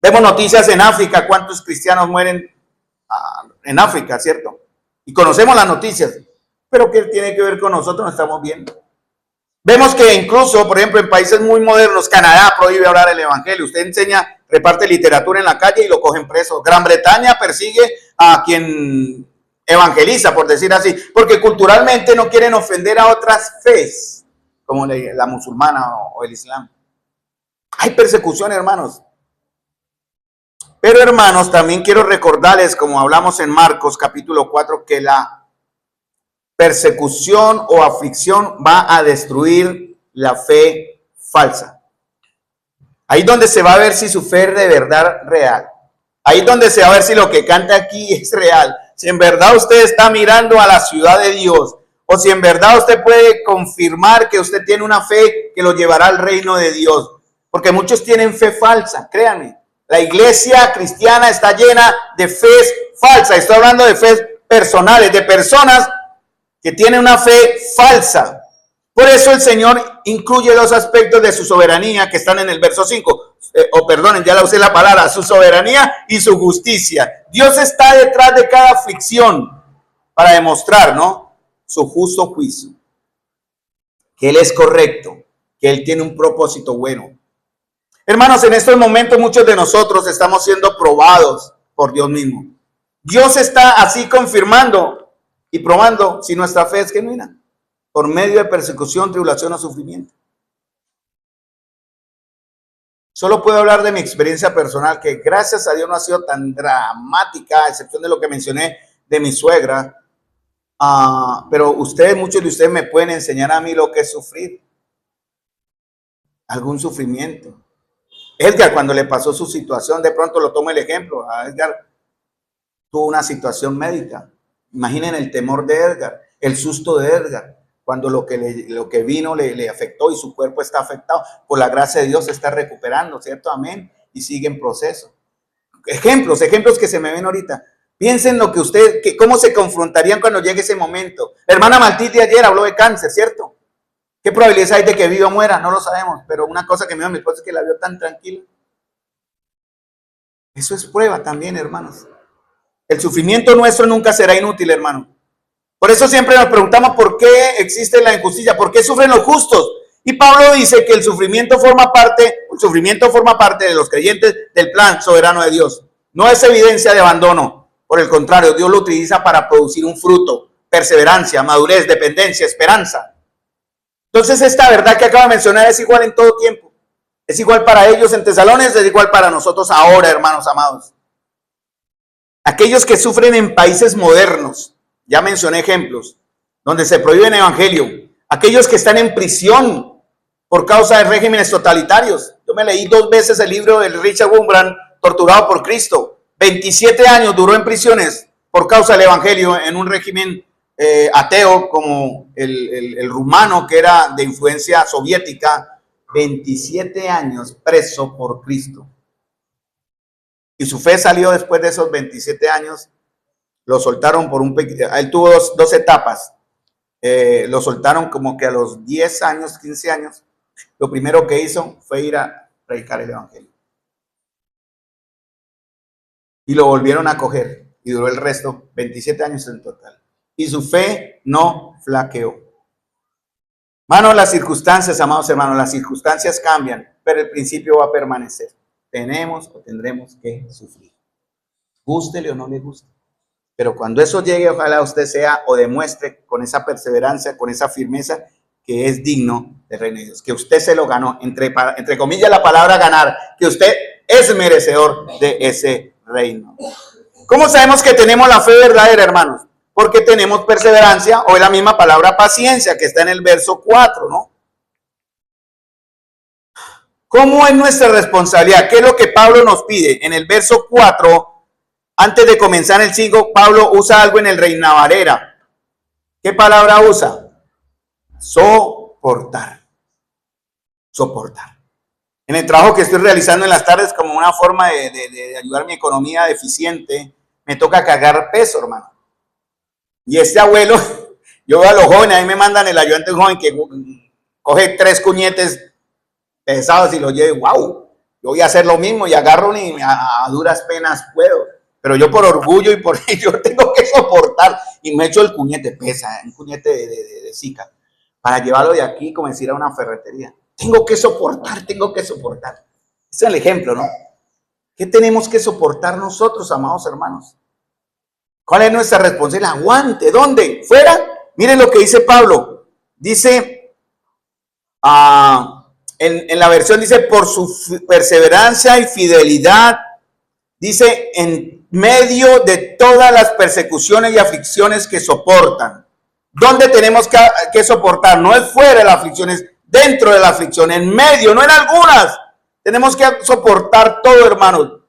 Vemos noticias en África, cuántos cristianos mueren en África, ¿cierto? Y conocemos las noticias. Pero ¿qué tiene que ver con nosotros? No estamos viendo. Vemos que incluso, por ejemplo, en países muy modernos, Canadá prohíbe hablar el evangelio. Usted enseña, reparte literatura en la calle y lo cogen preso. Gran Bretaña persigue a quien evangeliza, por decir así, porque culturalmente no quieren ofender a otras fes, como la musulmana o el islam. Hay persecución, hermanos. Pero, hermanos, también quiero recordarles, como hablamos en Marcos capítulo 4, que la persecución o aflicción va a destruir la fe falsa. Ahí donde se va a ver si su fe es de verdad real. Ahí donde se va a ver si lo que canta aquí es real. Si en verdad usted está mirando a la ciudad de Dios. O si en verdad usted puede confirmar que usted tiene una fe que lo llevará al reino de Dios. Porque muchos tienen fe falsa, créanme. La iglesia cristiana está llena de fe falsa. Estoy hablando de fe personales, de personas que tiene una fe falsa. Por eso el Señor incluye 2 aspectos de su soberanía que están en el verso 5. Perdonen, ya la usé la palabra, su soberanía y su justicia. Dios está detrás de cada aflicción para demostrar, ¿no?, su justo juicio. Que Él es correcto, que Él tiene un propósito bueno. Hermanos, en estos momentos muchos de nosotros estamos siendo probados por Dios mismo. Dios está así confirmando y probando si nuestra fe es genuina, por medio de persecución, tribulación o sufrimiento. Solo puedo hablar de mi experiencia personal, que gracias a Dios no ha sido tan dramática, a excepción de lo que mencioné de mi suegra. Pero muchos de ustedes me pueden enseñar a mí lo que es sufrir. algún sufrimiento. Edgar, cuando le pasó su situación, de pronto lo tomo el ejemplo, a Edgar tuvo una situación médica. Imaginen el temor de Edgar, el susto de Edgar, cuando lo que vino le afectó y su cuerpo está afectado. Por la gracia de Dios se está recuperando, ¿cierto? Amén. Y sigue en proceso. Ejemplos que se me ven ahorita. Piensen lo que cómo se confrontarían cuando llegue ese momento. La hermana Maltiti ayer habló de cáncer, ¿cierto? ¿Qué probabilidades hay de que viva o muera? No lo sabemos, pero una cosa que me dijo mi esposa es que la vio tan tranquila. Eso es prueba también, hermanos. El sufrimiento nuestro nunca será inútil, hermano. Por eso siempre nos preguntamos por qué existe la injusticia, por qué sufren los justos. Y Pablo dice que el sufrimiento forma parte de los creyentes del plan soberano de Dios. No es evidencia de abandono. Por el contrario, Dios lo utiliza para producir un fruto, perseverancia, madurez, dependencia, esperanza. Entonces esta verdad que acabo de mencionar es igual en todo tiempo. Es igual para ellos en Tesalónicos, es igual para nosotros ahora, hermanos amados. Aquellos que sufren en países modernos, ya mencioné ejemplos, donde se prohíbe el evangelio. Aquellos que están en prisión por causa de regímenes totalitarios. Yo me leí 2 veces el libro de Richard Wurmbrand, Torturado por Cristo. 27 años duró en prisiones por causa del evangelio en un régimen ateo como el rumano, que era de influencia soviética. 27 años preso por Cristo. Y su fe salió después de esos 27 años. Lo soltaron por él tuvo dos etapas. Lo soltaron como que a los 10 años, 15 años. Lo primero que hizo fue ir a predicar el evangelio. Y lo volvieron a coger. Y duró el resto, 27 años en total. Y su fe no flaqueó. Hermanos, las circunstancias, amados hermanos, las circunstancias cambian, pero el principio va a permanecer. Tenemos o tendremos que sufrir. Gústele o no le guste. Pero cuando eso llegue, ojalá usted sea o demuestre con esa perseverancia, con esa firmeza, que es digno del reino de Dios. Que usted se lo ganó, entre comillas la palabra ganar, que usted es merecedor de ese reino. ¿Cómo sabemos que tenemos la fe verdadera, hermanos? Porque tenemos perseverancia, o es la misma palabra paciencia, que está en el verso 4, ¿no? ¿Cómo es nuestra responsabilidad? ¿Qué es lo que Pablo nos pide? En el verso 4, antes de comenzar el 5, Pablo usa algo en el Reina Valera. ¿Qué palabra usa? Soportar. Soportar. En el trabajo que estoy realizando en las tardes, como una forma de ayudar a mi economía deficiente, me toca cargar peso, hermano. Y este abuelo, yo veo a los jóvenes, a mí me mandan el ayudante joven que coge 3 cuñetes pesados y los lleve, wow, yo voy a hacer lo mismo y agarro y a duras penas puedo. Pero yo por orgullo y por ello tengo que soportar y me echo el cuñete, pesa, un cuñete de Zika, para llevarlo de aquí como decir a una ferretería. Tengo que soportar. Ese es el ejemplo, ¿no? ¿Qué tenemos que soportar nosotros, amados hermanos? ¿Cuál es nuestra responsabilidad? Aguante, ¿dónde? ¿Fuera? Miren lo que dice Pablo. Dice, en la versión dice, por su perseverancia y fidelidad, dice, en medio de todas las persecuciones y aflicciones que soportan. ¿Dónde tenemos que soportar? No es fuera de las aflicciones, dentro de la aflicción, en medio, no en algunas. Tenemos que soportar todo, hermanos.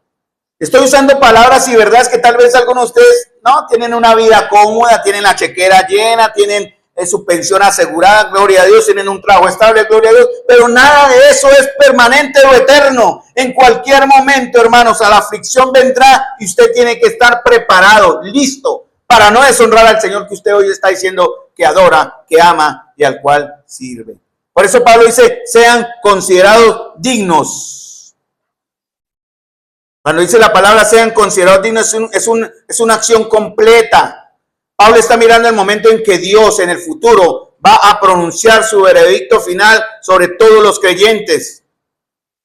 Estoy usando palabras y verdades que tal vez algunos de ustedes no tienen una vida cómoda, tienen la chequera llena, tienen su pensión asegurada, gloria a Dios, tienen un trabajo estable, gloria a Dios, pero nada de eso es permanente o eterno. En cualquier momento, hermanos, a la aflicción vendrá y usted tiene que estar preparado, listo, para no deshonrar al Señor que usted hoy está diciendo que adora, que ama y al cual sirve. Por eso Pablo dice, sean considerados dignos. Cuando dice la palabra sean considerados dignos, es una acción completa. Pablo está mirando el momento en que Dios en el futuro va a pronunciar su veredicto final sobre todos los creyentes.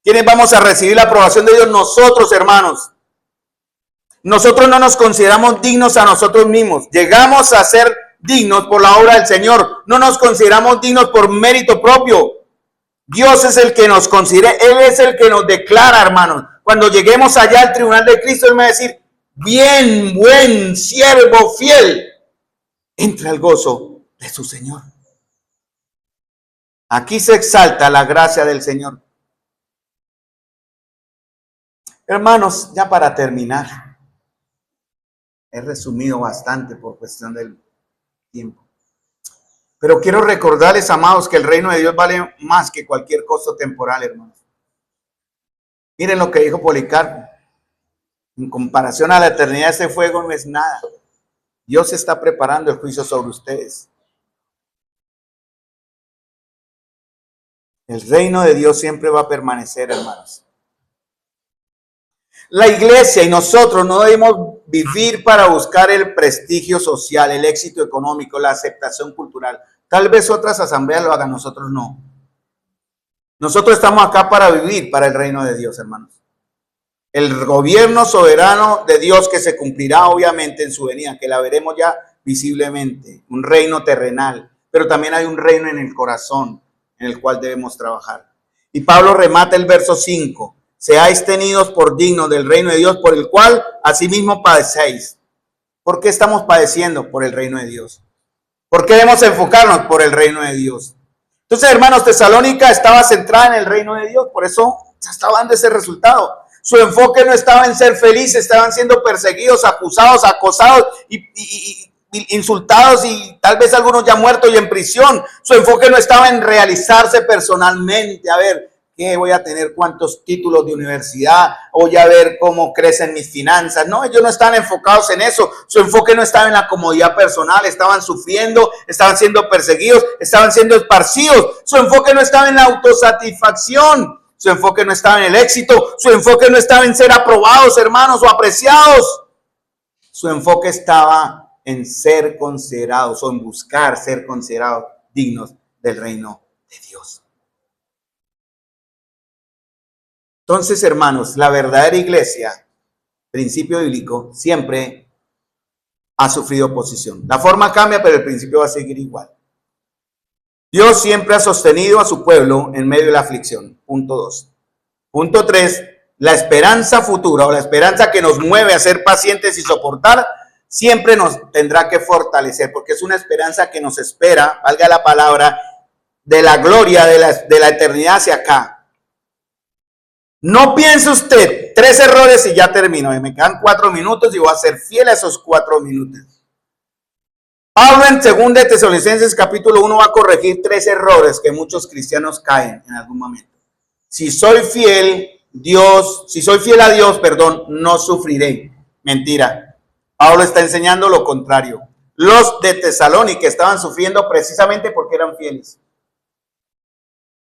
¿Quiénes vamos a recibir la aprobación de Dios? Nosotros, hermanos. Nosotros no nos consideramos dignos a nosotros mismos. Llegamos a ser dignos por la obra del Señor. No nos consideramos dignos por mérito propio. Dios es el que nos considera, Él es el que nos declara, hermanos. Cuando lleguemos allá al tribunal de Cristo, Él me va a decir, bien, buen siervo fiel, entra al gozo de su Señor. Aquí se exalta la gracia del Señor. Hermanos, ya para terminar, he resumido bastante por cuestión del tiempo. Pero quiero recordarles, amados, que el reino de Dios vale más que cualquier costo temporal, hermanos. Miren lo que dijo Policarpo. En comparación a la eternidad, ese fuego no es nada. Dios está preparando el juicio sobre ustedes. El reino de Dios siempre va a permanecer, hermanos. La iglesia y nosotros no debemos vivir para buscar el prestigio social, el éxito económico, la aceptación cultural. Tal vez otras asambleas lo hagan, nosotros no. Nosotros estamos acá para vivir para el reino de Dios, hermanos. El gobierno soberano de Dios que se cumplirá obviamente en su venida, que la veremos ya visiblemente, un reino terrenal, pero también hay un reino en el corazón en el cual debemos trabajar. Y Pablo remata el verso 5, seáis tenidos por dignos del reino de Dios, por el cual asimismo padecéis. ¿Por qué estamos padeciendo? Por el reino de Dios. ¿Por qué debemos enfocarnos? Por el reino de Dios. Entonces, hermanos, Tesalónica estaba centrada en el reino de Dios, por eso se estaba dando ese resultado. Su enfoque no estaba en ser felices, estaban siendo perseguidos, acusados, acosados y insultados y tal vez algunos ya muertos y en prisión. Su enfoque no estaba en realizarse personalmente, a ver qué voy a tener, cuántos títulos de universidad, voy a ver cómo crecen mis finanzas. No, ellos no estaban enfocados en eso. Su enfoque no estaba en la comodidad personal, estaban sufriendo, estaban siendo perseguidos, estaban siendo esparcidos. Su enfoque no estaba en la autosatisfacción. Su enfoque no estaba en el éxito, su enfoque no estaba en ser aprobados, hermanos, o apreciados. Su enfoque estaba en ser considerados o en buscar ser considerados dignos del reino de Dios. Entonces, hermanos, la verdadera iglesia, principio bíblico, siempre ha sufrido oposición. La forma cambia, pero el principio va a seguir igual. Dios siempre ha sostenido a su pueblo en medio de la aflicción. Punto 2. Punto 3. La esperanza futura o la esperanza que nos mueve a ser pacientes y soportar siempre nos tendrá que fortalecer, porque es una esperanza que nos espera, valga la palabra, de la gloria de la eternidad hacia acá. No piense usted, 3 errores y ya termino. Me quedan 4 minutos y voy a ser fiel a esos 4 minutos. Pablo en 2 Tesalonicenses capítulo 1 va a corregir 3 errores que muchos cristianos caen en algún momento. Si soy fiel a Dios, no sufriré. Mentira. Pablo está enseñando lo contrario. Los de Tesalónica estaban sufriendo precisamente porque eran fieles.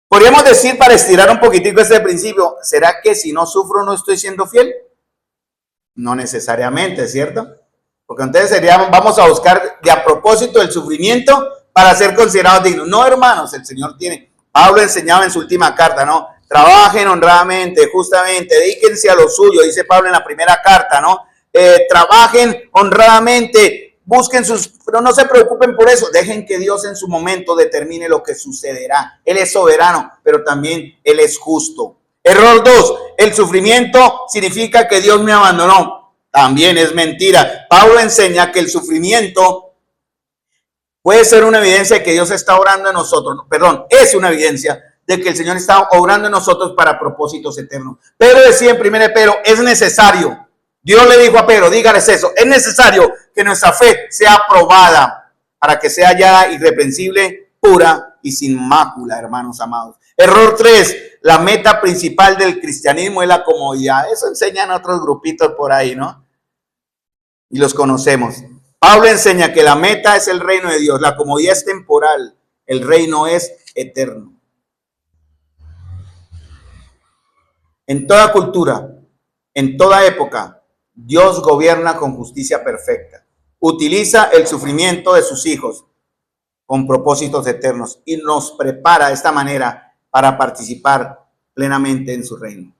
Podríamos decir, para estirar un poquitico este principio, ¿será que si no sufro no estoy siendo fiel? No necesariamente, ¿cierto? Porque entonces vamos a buscar de a propósito el sufrimiento para ser considerados dignos. No, hermanos, el Señor tiene. Pablo enseñaba en su última carta, ¿no? Trabajen honradamente, justamente, dedíquense a lo suyo, dice Pablo en la primera carta, ¿no? Trabajen honradamente, busquen pero no se preocupen por eso, dejen que Dios en su momento determine lo que sucederá. Él es soberano, pero también Él es justo. Error 2, el sufrimiento significa que Dios me abandonó. También es mentira. Pablo enseña que el sufrimiento puede ser una evidencia de que Dios está obrando en nosotros. Es una evidencia de que el Señor está obrando en nosotros para propósitos eternos. Pedro decía en 1 Pedro, es necesario. Dios le dijo a Pedro, dígales eso, es necesario que nuestra fe sea aprobada para que sea ya irreprensible, pura y sin mácula, hermanos amados. Error 3, la meta principal del cristianismo es la comodidad. Eso enseñan otros grupitos por ahí, ¿no? Y los conocemos. Pablo enseña que la meta es el reino de Dios, la comodidad es temporal, el reino es eterno. En toda cultura, en toda época, Dios gobierna con justicia perfecta. Utiliza el sufrimiento de sus hijos con propósitos eternos y nos prepara de esta manera para participar plenamente en su reino.